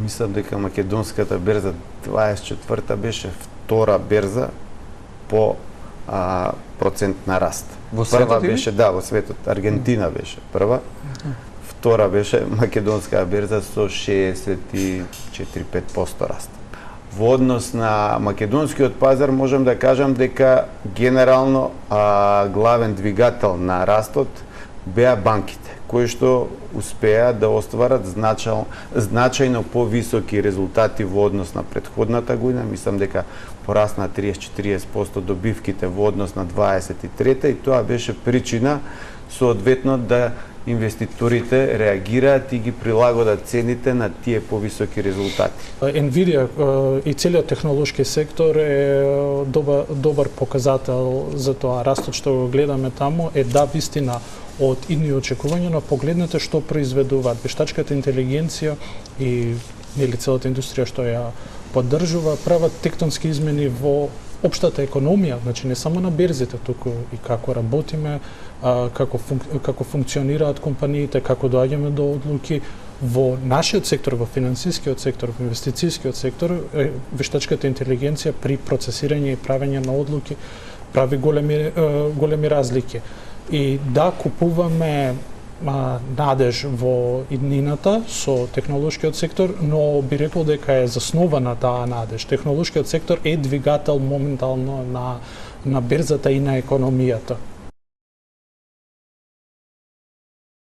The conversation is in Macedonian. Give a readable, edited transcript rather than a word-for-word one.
Мислам дека македонската берза 24-та беше втора берза по процент на раст. Во светот прва беше, да, во светот. Аргентина беше прва. Втора беше македонска берза со 64-5% раст. Во однос на македонскиот пазар можам да кажам дека генерално главен двигател на растот беа банките, кои што успеа да остварат значајно повисоки резултати во однос на претходната година. Мислам дека порасна 30-40% добивките во однос на 23-та и тоа беше причина соодветно да инвеститорите реагираат и ги прилагодат цените на тие повисоки резултати. Nvidia и целиот технолошки сектор е добар показател за тоа. Растот што го гледаме таму е да вистина од идни очекувања, но погледнете што произведуваат. Вештачката интелигенција и целата индустрија што ја поддржува прават тектонски измени во општата економија, значи не само на берзите, туку и како работиме, како функционираат компаниите, како доаѓаме до одлуки во нашиот сектор, во финансискиот сектор, во инвестицијскиот сектор. Вештачката интелигенција при процесирање и правење на одлуки прави големи разлики. И да купуваме надеж во иднината со технолошкиот сектор, но би рекол дека е заснована таа надеж. Технолошкиот сектор е двигател моментално на берзата и на економијата.